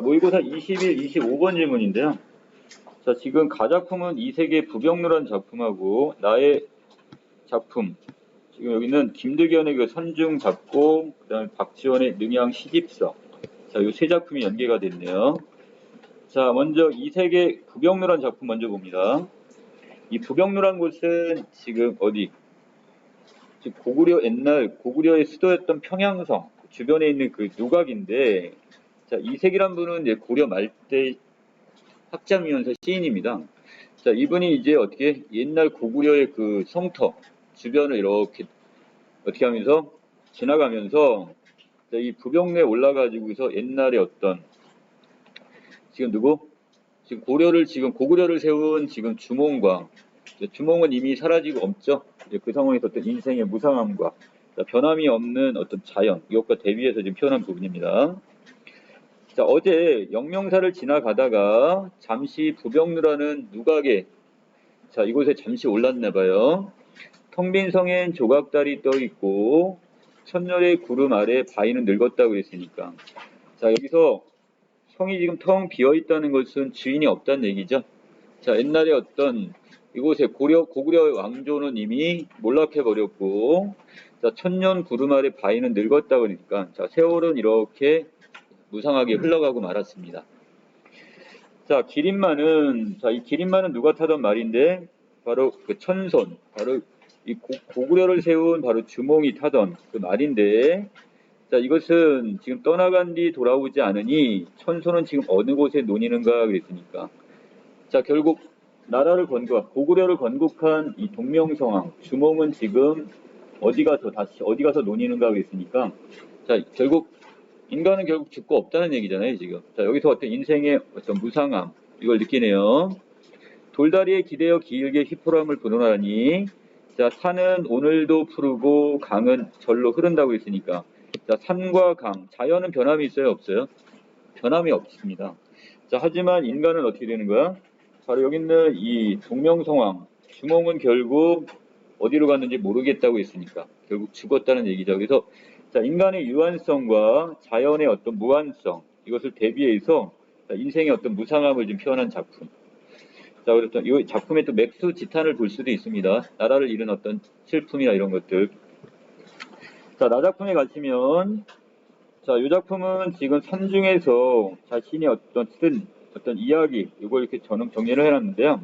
모의고사 21, 25번 질문인데요. 자, 지금 가작품은 이세계 부병루라는 작품하고 나의 작품. 지금 여기는 김득연의 그 선중 작고, 그 다음에 박지원의 능양 시집서. 자, 이 세 작품이 연계가 됐네요. 자, 먼저 이세계 부병루라는 작품 먼저 봅니다. 이 부병루란 곳은 지금 어디? 지금 고구려 옛날 고구려의 수도였던 평양성 주변에 있는 그 누각인데, 자, 이세계란 분은 이제 고려 말때 학자이면서 시인입니다. 자, 이분이 이제 어떻게 옛날 고구려의 그 성터 주변을 이렇게 어떻게 하면서 지나가면서 이 부병루에 올라가지고서 옛날에 어떤 지금 누구? 지금 고구려를 세운 지금 주몽과 주몽은 이미 사라지고 없죠. 그 상황에서 어떤 인생의 무상함과 변함이 없는 어떤 자연 이것과 대비해서 지금 표현한 부분입니다. 자, 어제 영명사를 지나가다가 잠시 부병루라는 누각에 자 이곳에 잠시 올랐나 봐요. 텅 빈 성엔 조각달이 떠 있고 천년의 구름 아래 바위는 늙었다고 했으니까 자 여기서 성이 지금 텅 비어 있다는 것은 주인이 없다는 얘기죠. 자 옛날에 어떤 이곳에 고구려 왕조는 이미 몰락해 버렸고 자 천년 구름 아래 바위는 늙었다고 그러니까 자 세월은 이렇게 무상하게 흘러가고 말았습니다. 자, 기린마는, 자, 이 기린마는 누가 타던 말인데, 바로 그 천손, 바로 이 고구려를 세운 바로 주몽이 타던 그 말인데, 자, 이것은 지금 떠나간 뒤 돌아오지 않으니, 천손은 지금 어느 곳에 논이는가 그랬으니까. 자, 결국, 고구려를 건국한 이 동명성왕, 주몽은 지금 어디 가서 논이는가 그랬으니까, 자, 인간은 결국 죽고 없다는 얘기잖아요, 지금. 자, 여기서 어떤 인생의 어떤 무상함, 이걸 느끼네요. 돌다리에 기대어 길게 휘포람을 불어나니, 자, 산은 오늘도 푸르고 강은 절로 흐른다고 했으니까, 자, 산과 강, 자연은 변함이 있어요, 없어요? 변함이 없습니다. 자, 하지만 인간은 어떻게 되는 거야? 바로 여기 있는 이 동명성왕, 주몽은 결국 어디로 갔는지 모르겠다고 했으니까, 결국 죽었다는 얘기죠. 그래서 자, 인간의 유한성과 자연의 어떤 무한성 이것을 대비해서 자, 인생의 어떤 무상함을 좀 표현한 작품. 자, 그래서 이 작품의 또 맥수지탄을 볼 수도 있습니다. 나라를 잃은 어떤 슬픔이나 이런 것들. 자, 나작품에 가시면 자, 이 작품은 지금 산중에서 자신이 쓴 어떤 이야기 이걸 이렇게 정리를 해놨는데요.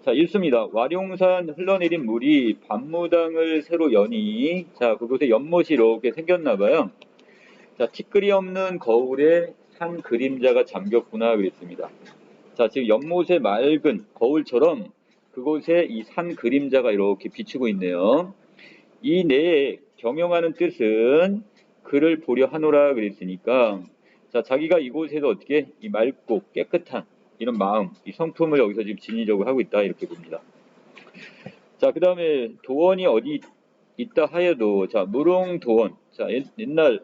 자, 읽습니다. 와룡산 흘러내린 물이 밤무당을 새로 여니, 자, 그곳에 연못이 이렇게 생겼나봐요. 자, 티끌이 없는 거울에 산 그림자가 잠겼구나, 그랬습니다. 자, 지금 연못의 맑은 거울처럼 그곳에 이 산 그림자가 이렇게 비추고 있네요. 이 내에 경영하는 뜻은 그를 보려 하노라, 그랬으니까, 자, 자기가 이곳에서 어떻게 이 맑고 깨끗한 이런 마음, 이 성품을 여기서 지금 진의적으로 하고 있다 이렇게 봅니다. 자, 그 다음에 도원이 어디 있다 하여도 자 무릉도원. 자 옛날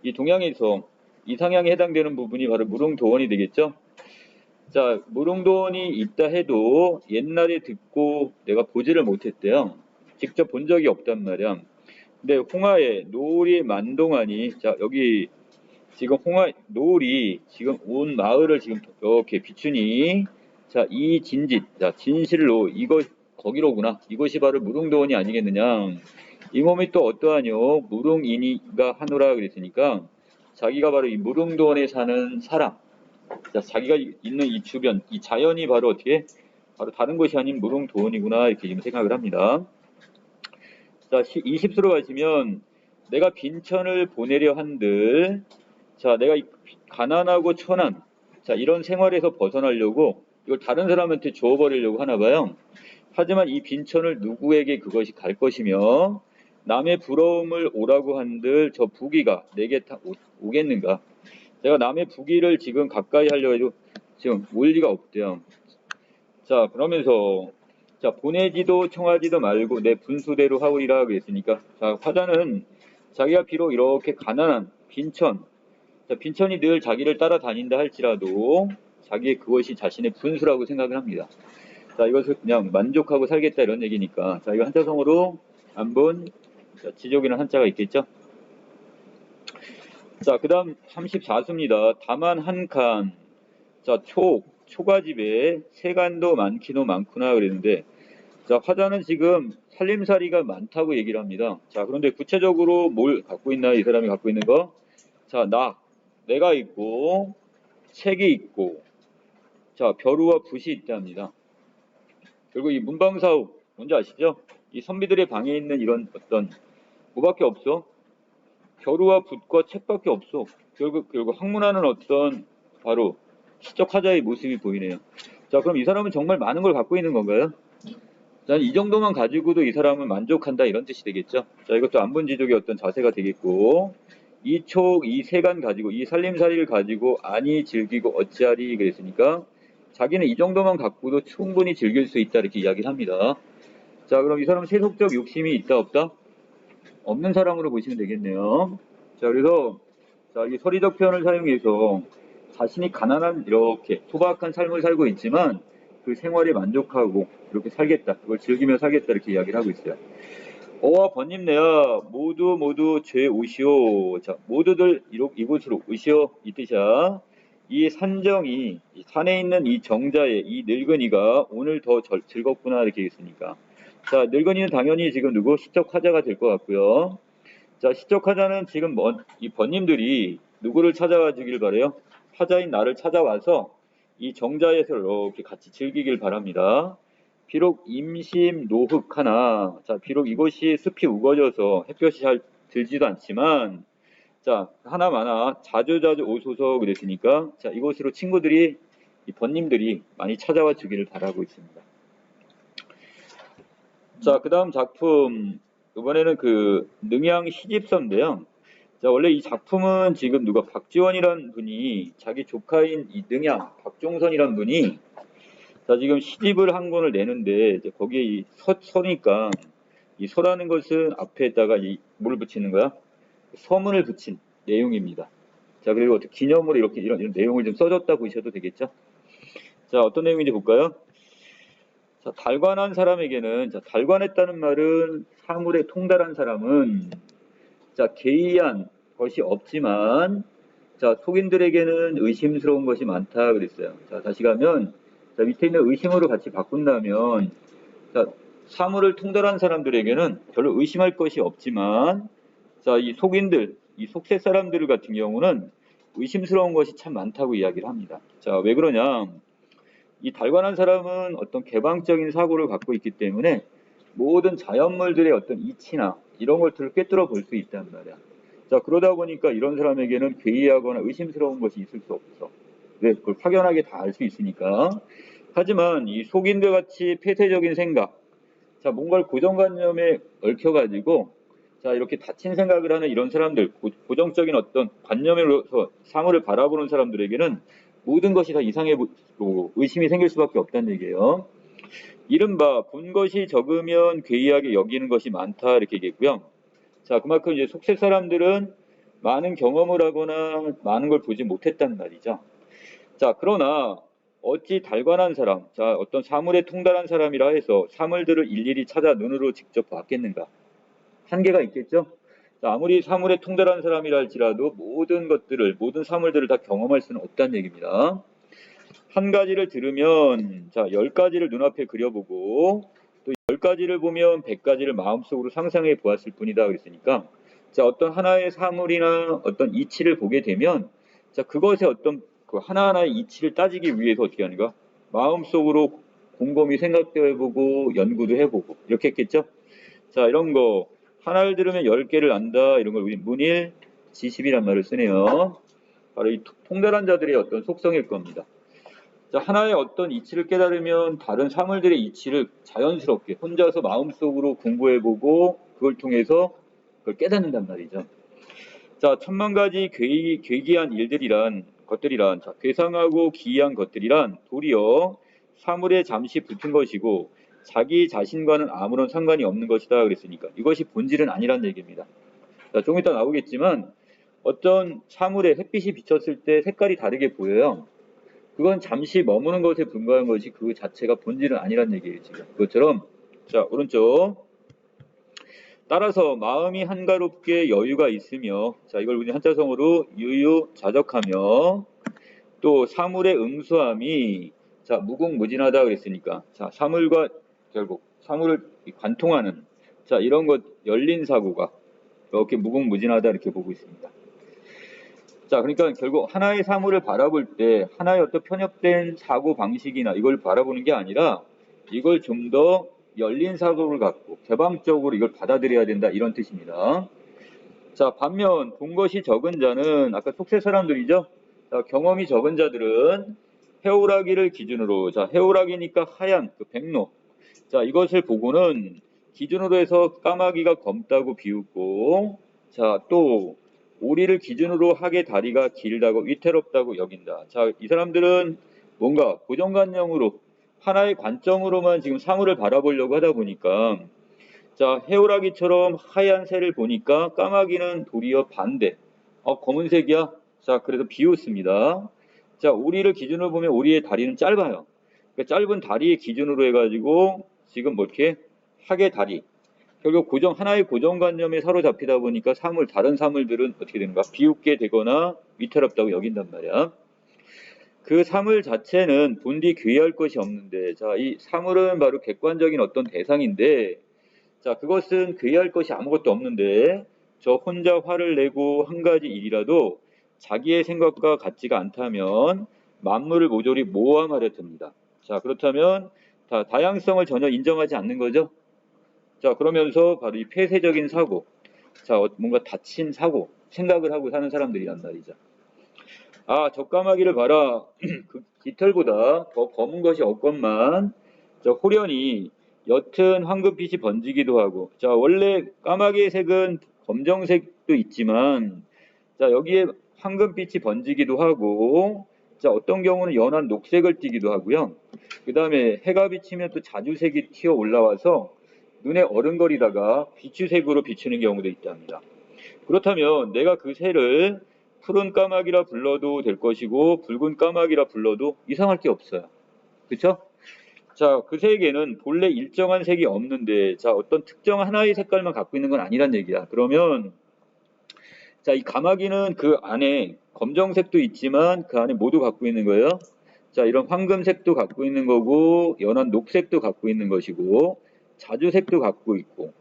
이 동양에서 이상향에 해당되는 부분이 바로 무릉도원이 되겠죠. 자 무릉도원이 있다 해도 옛날에 듣고 내가 보지를 못했대요. 직접 본 적이 없단 말이야. 근데 홍하에 노을이 만동하니 자 여기 지금 노을이 지금 온 마을을 지금 이렇게 비추니 자 이 진짓 자 진실로 거기로구나. 이것이 바로 무릉도원이 아니겠느냐. 이 몸이 또 어떠하뇨? 무릉이니가 하노라 그랬으니까 자기가 바로 이 무릉도원에 사는 사람. 자 자기가 있는 이 주변 이 자연이 바로 어떻게 바로 다른 것이 아닌 무릉도원이구나 이렇게 지금 생각을 합니다. 자 20수로 가시면 내가 빈천을 보내려 한들 자, 내가 가난하고 천한, 자, 이런 생활에서 벗어나려고 이걸 다른 사람한테 주어버리려고 하나 봐요. 하지만 이 빈천을 누구에게 그것이 갈 것이며 남의 부러움을 오라고 한들 저 부귀가 내게 오겠는가? 제가 남의 부귀를 지금 가까이 하려고 해도 지금 올 리가 없대요. 자, 그러면서 자, 보내지도 청하지도 말고 내 분수대로 하오리라 그랬으니까 자, 화자는 자기가 비록 이렇게 가난한 빈천 자, 빈천이 늘 자기를 따라다닌다 할지라도 자기의 그것이 자신의 분수라고 생각을 합니다. 자, 이것을 그냥 만족하고 살겠다 이런 얘기니까 자, 이거 한자성어로 안본 지족이라는 한자가 있겠죠. 자, 그 다음 34수입니다. 다만 한 칸. 자, 초가집에 세간도 많기도 많구나 그랬는데, 자, 화자는 지금 살림살이가 많다고 얘기를 합니다. 자, 그런데 구체적으로 뭘 갖고 있나, 이 사람이 갖고 있는 거? 자, 내가 있고, 책이 있고, 자, 벼루와 붓이 있답니다. 그리고 이 문방사업, 뭔지 아시죠? 이 선비들의 방에 있는 이런 어떤, 뭐밖에 없어? 벼루와 붓과 책밖에 없어. 결국 학문하는 어떤, 바로, 시적 화자의 모습이 보이네요. 자, 그럼 이 사람은 정말 많은 걸 갖고 있는 건가요? 자, 이 정도만 가지고도 이 사람은 만족한다 이런 뜻이 되겠죠. 자, 이것도 안본지족의 어떤 자세가 되겠고, 이 세간 가지고 이 살림살이를 가지고 아니 즐기고 어찌하리 그랬으니까 자기는 이 정도만 갖고도 충분히 즐길 수 있다 이렇게 이야기를 합니다. 자, 그럼 이 사람은 세속적 욕심이 있다 없다? 없는 사람으로 보시면 되겠네요. 자, 그래서 자, 이 서리적 표현을 사용해서 자신이 가난한 이렇게 소박한 삶을 살고 있지만 그 생활에 만족하고 이렇게 살겠다. 그걸 즐기며 살겠다 이렇게 이야기를 하고 있어요. 어와 번님내야 모두 죄 오시오. 자, 모두들 이곳으로 오시오 이 뜻이야. 이 산정이 이 산에 있는 이 정자의 이 늙은이가 오늘 더 즐겁구나 이렇게 했으니까. 자, 늙은이는 당연히 지금 누구 시적 화자가 될 것 같고요. 자, 시적 화자는 지금 이 번님들이 누구를 찾아와 주길 바래요? 화자인 나를 찾아와서 이 정자에서 이렇게 같이 즐기길 바랍니다. 비록 임심노흑하나, 자, 비록 이곳이 숲이 우거져서 햇볕이 잘 들지도 않지만, 자, 하나마나 자주자주 오소서 그랬으니까, 자, 이곳으로 친구들이, 이 번님들이 많이 찾아와 주기를 바라고 있습니다. 자, 그 다음 작품, 이번에는 그 능양 시집서인데요. 자, 원래 이 작품은 지금 누가 박지원이라는 분이 자기 조카인 이 능양, 박종선이라는 분이 자, 지금 시집을 한 권을 내는데, 이제 거기에 이 서니까, 이 서라는 것은 앞에다가 뭘 붙이는 거야? 서문을 붙인 내용입니다. 자, 그리고 어떻게 기념으로 이런 내용을 좀 써줬다 보셔도 되겠죠? 자, 어떤 내용인지 볼까요? 자, 달관한 사람에게는, 자, 달관했다는 말은 사물에 통달한 사람은, 자, 개의한 것이 없지만, 자, 속인들에게는 의심스러운 것이 많다 그랬어요. 자, 다시 가면, 자, 밑에 있는 의심으로 같이 바꾼다면, 자, 사물을 통달한 사람들에게는 별로 의심할 것이 없지만, 자, 이 속인들, 이 속세 사람들 같은 경우는 의심스러운 것이 참 많다고 이야기를 합니다. 자, 왜 그러냐? 이 달관한 사람은 어떤 개방적인 사고를 갖고 있기 때문에 모든 자연물들의 어떤 이치나 이런 것들을 꿰뚫어 볼 수 있단 말이야. 자, 그러다 보니까 이런 사람에게는 괴이하거나 의심스러운 것이 있을 수 없어. 왜? 그걸 확연하게 다 알 수 있으니까. 하지만 이 속인들 같이 폐쇄적인 생각, 자, 뭔가를 고정관념에 얽혀가지고, 자, 이렇게 닫힌 생각을 하는 이런 사람들, 고정적인 어떤 관념으로서 사물을 바라보는 사람들에게는 모든 것이 다 이상해 보이고 의심이 생길 수밖에 없다는 얘기예요. 이른바 본 것이 적으면 괴이하게 여기는 것이 많다 이렇게 얘기했고요. 자, 그만큼 이제 속세 사람들은 많은 경험을 하거나 많은 걸 보지 못했단 말이죠. 자, 그러나 어찌 달관한 사람, 자, 어떤 사물에 통달한 사람이라 해서 사물들을 일일이 찾아 눈으로 직접 봤겠는가? 한계가 있겠죠? 자, 아무리 사물에 통달한 사람이라 할지라도 모든 사물들을 다 경험할 수는 없다는 얘기입니다. 한 가지를 들으면, 자, 10가지를 눈앞에 그려보고, 또 10가지를 보면 100가지를 마음속으로 상상해 보았을 뿐이다. 그랬으니까, 자, 어떤 하나의 사물이나 어떤 이치를 보게 되면, 자, 그것의 어떤 그 하나하나의 이치를 따지기 위해서 어떻게 하는가? 마음속으로 곰곰이 생각도 해보고, 연구도 해보고, 이렇게 했겠죠? 자, 이런 거, 하나를 들으면 10개를 안다. 이런 걸 우리 문일 지십이란 말을 쓰네요. 바로 이 통달한 자들의 어떤 속성일 겁니다. 자, 하나의 어떤 이치를 깨달으면 다른 사물들의 이치를 자연스럽게 혼자서 마음속으로 공부해보고 그걸 통해서 그걸 깨닫는단 말이죠. 자, 천만 가지 괴기한 것들이란, 자, 괴상하고 기이한 것들이란 도리어 사물에 잠시 붙은 것이고 자기 자신과는 아무런 상관이 없는 것이다 그랬으니까 이것이 본질은 아니란 얘기입니다. 자, 조금 이따 나오겠지만 어떤 사물에 햇빛이 비쳤을 때 색깔이 다르게 보여요. 그건 잠시 머무는 것에 불과한 것이 그 자체가 본질은 아니란 얘기예요, 지금. 그것처럼, 자, 오른쪽. 따라서 마음이 한가롭게 여유가 있으며, 자, 이걸 우리 한자성어로 유유자적하며, 또 사물의 응수함이, 자, 무궁무진하다 그랬으니까, 자, 사물과 결국 사물을 관통하는, 자, 이런 것 열린 사고가 이렇게 무궁무진하다 이렇게 보고 있습니다. 자, 그러니까 결국 하나의 사물을 바라볼 때 하나의 어떤 편협된 사고 방식이나 이걸 바라보는 게 아니라 이걸 좀 더 열린 사고를 갖고 개방적으로 이걸 받아들여야 된다 이런 뜻입니다. 자, 반면 본 것이 적은 자는 아까 속세 사람들이죠. 자, 경험이 적은 자들은 해오라기를 기준으로, 자, 해오라기니까 하얀 그 백로, 자, 이것을 보고는 기준으로 해서 까마귀가 검다고 비웃고, 자, 또 오리를 기준으로 하게 다리가 길다고 위태롭다고 여긴다. 자, 이 사람들은 뭔가 고정관념으로 하나의 관점으로만 지금 사물을 바라보려고 하다 보니까, 자, 해오라기처럼 하얀 새를 보니까 까마귀는 도리어 반대. 검은색이야? 자, 그래도 비웃습니다. 자, 오리를 기준으로 보면 오리의 다리는 짧아요. 그러니까 짧은 다리의 기준으로 해가지고 지금 뭐 이렇게 하게 다리. 결국 하나의 고정관념에 사로잡히다 보니까 다른 사물들은 어떻게 되는가? 비웃게 되거나 위태롭다고 여긴단 말이야. 그 사물 자체는 본디 괴할 것이 없는데, 자, 이 사물은 바로 객관적인 어떤 대상인데, 자, 그것은 괴할 것이 아무것도 없는데, 저 혼자 화를 내고 한 가지 일이라도 자기의 생각과 같지가 않다면 만물을 모조리 모함하려 듭니다. 자, 그렇다면 다양성을 전혀 인정하지 않는 거죠. 자, 그러면서 바로 이 폐쇄적인 사고, 자, 뭔가 닫힌 사고, 생각을 하고 사는 사람들이란 말이죠. 아, 저 까마귀를 봐라. 그 깃털보다 더 검은 것이 없건만, 저 호련히 옅은 황금빛이 번지기도 하고, 자, 원래 까마귀의 색은 검정색도 있지만, 자, 여기에 황금빛이 번지기도 하고, 자, 어떤 경우는 연한 녹색을 띠기도 하고요. 그 다음에 해가 비치면 또 자주색이 튀어 올라와서 눈에 어른거리다가 비추색으로 비추는 경우도 있답니다. 그렇다면 내가 그 새를 푸른 까마귀라 불러도 될 것이고 붉은 까마귀라 불러도 이상할 게 없어요. 그렇죠? 자, 그 색에는 본래 일정한 색이 없는데, 자, 어떤 특정 하나의 색깔만 갖고 있는 건 아니란 얘기야. 그러면 자, 이 까마귀는 그 안에 검정색도 있지만 그 안에 모두 갖고 있는 거예요. 자, 이런 황금색도 갖고 있는 거고 연한 녹색도 갖고 있는 것이고 자주색도 갖고 있고,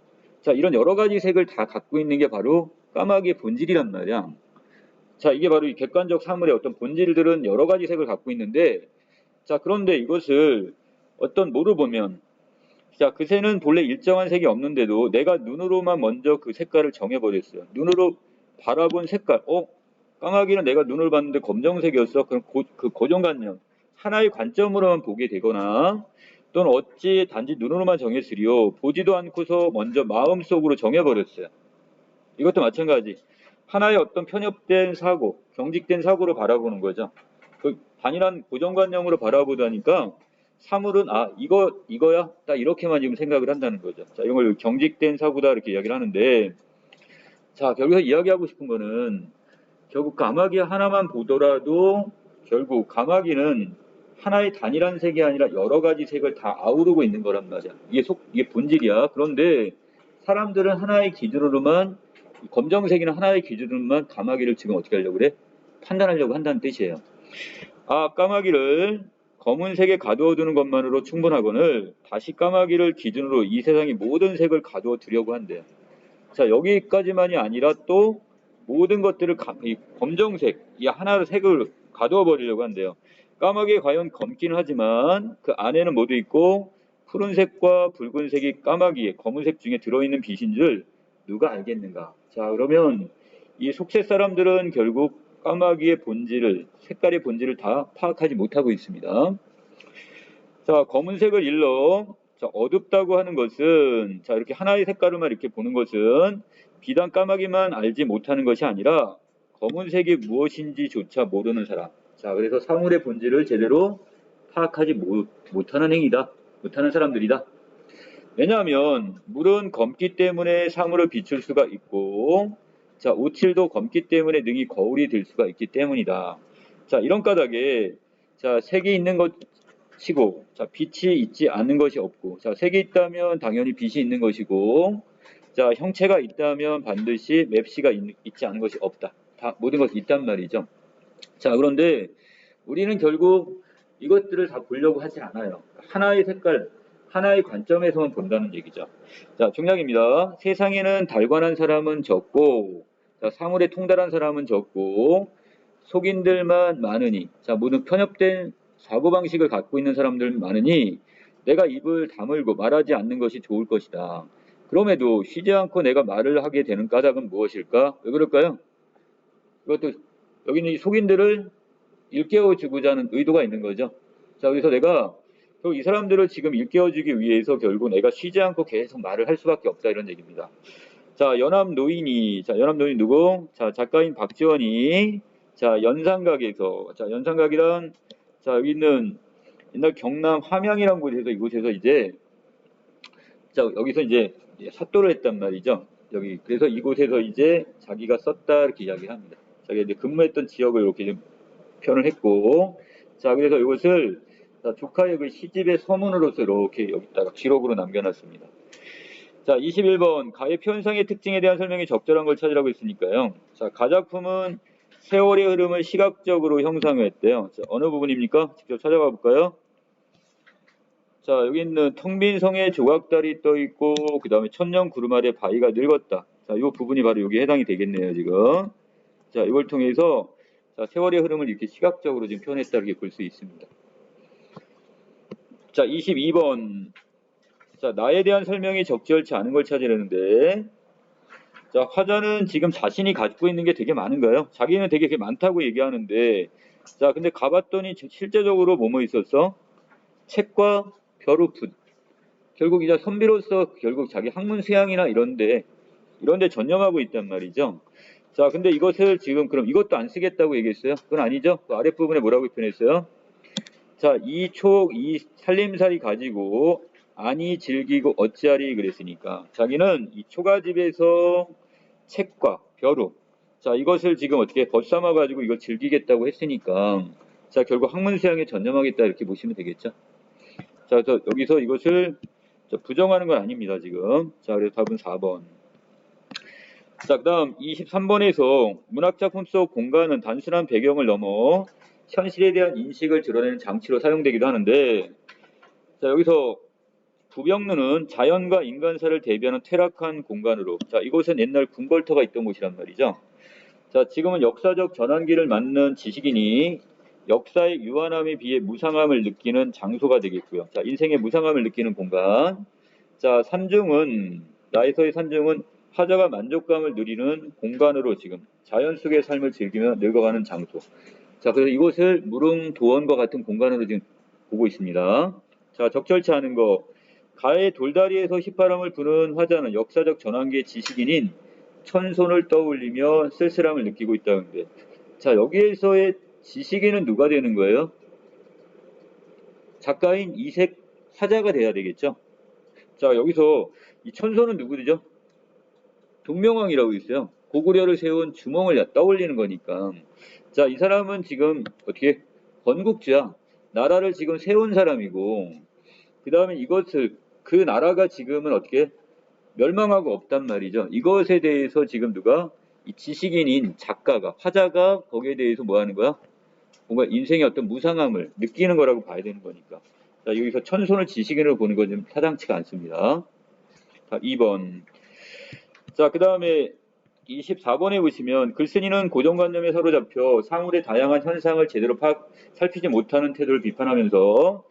자, 이런 여러 가지 색을 다 갖고 있는 게 바로 까마귀의 본질이란 말이야. 자, 이게 바로 이 객관적 사물의 어떤 본질들은 여러 가지 색을 갖고 있는데, 자, 그런데 이것을 어떤 뭐로 보면, 자, 그 새는 본래 일정한 색이 없는데도 내가 눈으로만 먼저 그 색깔을 정해버렸어요. 눈으로 바라본 색깔, 까마귀는 내가 눈을 봤는데 검정색이었어. 그럼 그 고정관념, 하나의 관점으로만 보게 되거나, 또는 어찌 단지 눈으로만 정했으리요. 보지도 않고서 먼저 마음속으로 정해버렸어요. 이것도 마찬가지. 하나의 어떤 편협된 사고, 경직된 사고로 바라보는 거죠. 그 단일한 고정관념으로 바라보다니까 사물은 이거야? 딱 이렇게만 지금 생각을 한다는 거죠. 자, 이런 걸 경직된 사고다 이렇게 이야기를 하는데, 자, 결국에 이야기하고 싶은 거는 결국 까마귀 하나만 보더라도 결국 까마귀는 하나의 단일한 색이 아니라 여러 가지 색을 다 아우르고 있는 거란 말이야. 이게 본질이야. 그런데 사람들은 하나의 기준으로만, 검정색이나 하나의 기준으로만 까마귀를 지금 어떻게 하려고 그래? 판단하려고 한다는 뜻이에요. 아, 까마귀를 검은색에 가두어 두는 것만으로 충분하거늘 다시 까마귀를 기준으로 이 세상의 모든 색을 가두어 두려고 한대요. 자, 여기까지만이 아니라 또 모든 것들을 이 검정색, 이 하나의 색을 가두어 버리려고 한대요. 까마귀에 과연 검기는 하지만 그 안에는 모두 있고 푸른색과 붉은색이 까마귀의 검은색 중에 들어있는 빛인 줄 누가 알겠는가? 자, 그러면 이 속세 사람들은 결국 까마귀의 본질을, 색깔의 본질을 다 파악하지 못하고 있습니다. 자, 검은색을 일러, 자, 어둡다고 하는 것은, 자, 이렇게 하나의 색깔로만 이렇게 보는 것은 비단 까마귀만 알지 못하는 것이 아니라 검은색이 무엇인지조차 모르는 사람. 자, 그래서 사물의 본질을 제대로 파악하지 못하는 행위다. 못하는 사람들이다. 왜냐하면 물은 검기 때문에 사물을 비출 수가 있고, 자, 오칠도 검기 때문에 능히 거울이 될 수가 있기 때문이다. 자, 이런 까닭에, 자, 색이 있는 것이고, 자, 빛이 있지 않는 것이 없고, 자, 색이 있다면 당연히 빛이 있는 것이고, 자, 형체가 있다면 반드시 맵시가 있지 않은 것이 없다. 다 모든 것이 있단 말이죠. 자, 그런데 우리는 결국 이것들을 다 보려고 하진 않아요. 하나의 색깔, 하나의 관점에서만 본다는 얘기죠. 자, 중략입니다. 세상에는 달관한 사람은 적고, 자, 사물에 통달한 사람은 적고, 속인들만 많으니, 자, 모든 편협된 사고방식을 갖고 있는 사람들 많으니, 내가 입을 다물고 말하지 않는 것이 좋을 것이다. 그럼에도 쉬지 않고 내가 말을 하게 되는 까닭은 무엇일까? 왜 그럴까요? 이것도, 여기 있는 이 속인들을 일깨워주고자 하는 의도가 있는 거죠. 자, 그래서 내가 이 사람들을 지금 일깨워주기 위해서 결국 내가 쉬지 않고 계속 말을 할 수밖에 없다 이런 얘기입니다. 자, 연합 노인이, 자, 연합 노인 누구? 자, 작가인 박지원이, 자, 연상각에서, 자, 연상각이란, 자, 여기 있는 옛날 경남 함양이라는 곳에서 이곳에서 이제, 자, 여기서 이제 사또를 했단 말이죠. 여기 그래서 이곳에서 이제 자기가 썼다 이렇게 이야기를 합니다. 자기가 이제 근무했던 지역을 이렇게 좀 표현을 했고, 자, 그래서 이것을 조카의 그 시집의 서문으로서 이렇게 여기다가 기록으로 남겨놨습니다. 자, 21번 가의 표현상의 특징에 대한 설명이 적절한 걸 찾으라고 했으니까요. 자, 가작품은 세월의 흐름을 시각적으로 형상화했대요. 자, 어느 부분입니까? 직접 찾아가 볼까요? 자, 여기 있는 텅 빈 성에 조각달이 떠 있고, 그 다음에 천년 구름 아래 바위가 늙었다. 자, 이 부분이 바로 여기에 해당이 되겠네요, 지금. 자, 이걸 통해서 자, 세월의 흐름을 이렇게 시각적으로 지금 표현했다 이렇게 볼 수 있습니다. 자, 22번. 자, 나에 대한 설명이 적절치 않은 걸 찾으려는데, 자, 화자는 지금 자신이 갖고 있는 게 되게 많은 거예요. 자기는 되게 많다고 얘기하는데, 자, 근데 가봤더니 실제적으로 뭐뭐 있었어? 책과 벼루 붓. 결국 이제 선비로서 결국 자기 학문 수양이나 이런데 전념하고 있단 말이죠. 자, 근데 이것을 지금 그럼 이것도 안 쓰겠다고 얘기했어요? 그건 아니죠. 그 아랫부분에 뭐라고 표현했어요? 자, 이 살림살이 가지고 아니 즐기고 어찌하리 그랬으니까 자기는 이 초가집에서 책과 벼루, 자, 이것을 지금 어떻게 벗삼아 가지고 이걸 즐기겠다고 했으니까 자, 결국 학문수양에 전념하겠다 이렇게 보시면 되겠죠. 자, 그래서 여기서 이것을 부정하는 건 아닙니다, 지금. 자, 그래서 답은 4번. 자, 그 다음 23번에서 문학작품 속 공간은 단순한 배경을 넘어 현실에 대한 인식을 드러내는 장치로 사용되기도 하는데, 자, 여기서 부병루는 자연과 인간사를 대비하는 퇴락한 공간으로, 자, 이곳은 옛날 궁궐터가 있던 곳이란 말이죠. 자, 지금은 역사적 전환기를 맞는 지식인이 역사의 유한함에 비해 무상함을 느끼는 장소가 되겠고요. 자, 인생의 무상함을 느끼는 공간. 자, 나에서의 산중은 화자가 만족감을 누리는 공간으로 지금 자연 속의 삶을 즐기며 늙어가는 장소. 자, 그래서 이곳을 무릉도원과 같은 공간으로 지금 보고 있습니다. 자, 적절치 않은 거. 가의 돌다리에서 휘파람을 부는 화자는 역사적 전환기의 지식인인 천손을 떠올리며 쓸쓸함을 느끼고 있다는데, 자, 여기에서의 지식인은 누가 되는 거예요? 작가인 이색 화자가 돼야 되겠죠. 자, 여기서 이 천손은 누구죠? 동명왕이라고 있어요. 고구려를 세운 주몽을 떠올리는 거니까. 자, 이 사람은 지금 어떻게 건국주야. 나라를 지금 세운 사람이고, 그 다음에 그 나라가 지금은 어떻게 멸망하고 없단 말이죠. 이것에 대해서 지금 누가 이 지식인인 작가가, 화자가 거기에 대해서 뭐 하는 거야? 뭔가 인생의 어떤 무상함을 느끼는 거라고 봐야 되는 거니까. 자, 여기서 천손을 지식인으로 보는 건 좀 타당치가 않습니다. 자, 2번. 자, 그 다음에 24번에 보시면 글쓴이는 고정관념에 사로잡혀 사물의 다양한 현상을 제대로 살피지 못하는 태도를 비판하면서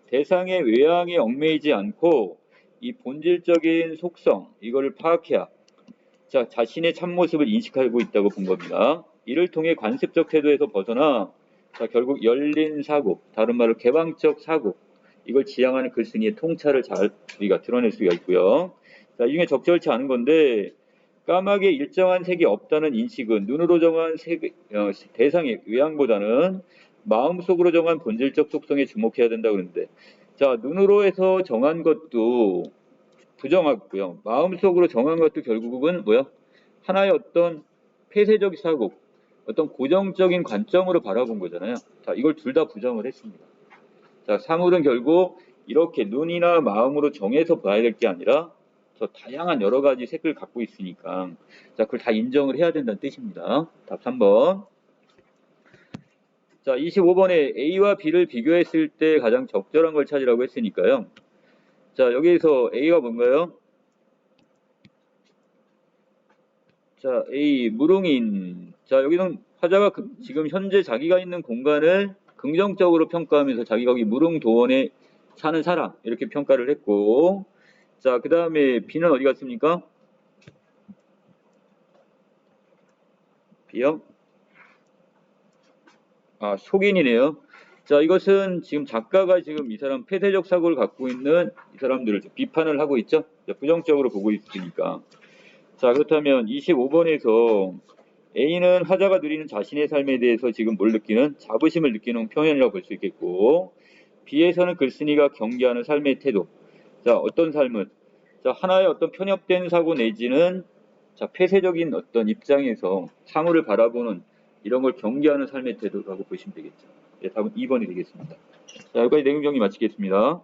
대상의 외향에 얽매이지 않고 이 본질적인 속성, 이거를 파악해야 자, 자신의 참모습을 인식하고 있다고 본 겁니다. 이를 통해 관습적 태도에서 벗어나 자, 결국 열린 사고, 다른 말로 개방적 사고, 이걸 지향하는 글쓴이의 통찰을 잘 우리가 드러낼 수가 있고요. 자, 이 중에 적절치 않은 건데 까마귀에 일정한 색이 없다는 인식은 눈으로 정한 대상의 외향보다는 마음속으로 정한 본질적 속성에 주목해야 된다고 그러는데, 자, 눈으로 해서 정한 것도 부정하고요. 마음속으로 정한 것도 결국은 뭐야? 하나의 어떤 폐쇄적 사고, 어떤 고정적인 관점으로 바라본 거잖아요. 자, 이걸 둘 다 부정을 했습니다. 자, 사물은 결국 이렇게 눈이나 마음으로 정해서 봐야 될 게 아니라 더 다양한 여러 가지 색을 갖고 있으니까 자, 그걸 다 인정을 해야 된다는 뜻입니다. 답 3번. 자, 25번에 A와 B를 비교했을 때 가장 적절한 걸 찾으라고 했으니까요. 자, 여기에서 A가 뭔가요? 자, A, 무릉인. 자, 여기는 화자가 지금 현재 자기가 있는 공간을 긍정적으로 평가하면서 자기가 거기 무릉도원에 사는 사람, 이렇게 평가를 했고, 자, 그 다음에 B는 어디 갔습니까? B요? 아, 속인이네요. 자, 이것은 지금 작가가 지금 이 사람 폐쇄적 사고를 갖고 있는 이 사람들을 비판을 하고 있죠? 자, 부정적으로 보고 있으니까. 자, 그렇다면 25번에서 A는 화자가 누리는 자신의 삶에 대해서 지금 뭘 느끼는? 자부심을 느끼는 표현이라고 볼 수 있겠고, B에서는 글쓴이가 경계하는 삶의 태도. 자, 어떤 삶은? 자, 하나의 어떤 편협된 사고 내지는 자, 폐쇄적인 어떤 입장에서 사물을 바라보는 이런 걸 경계하는 삶의 태도라고 보시면 되겠죠. 예, 답은 2번이 되겠습니다. 자, 여기까지 내용 정리 마치겠습니다.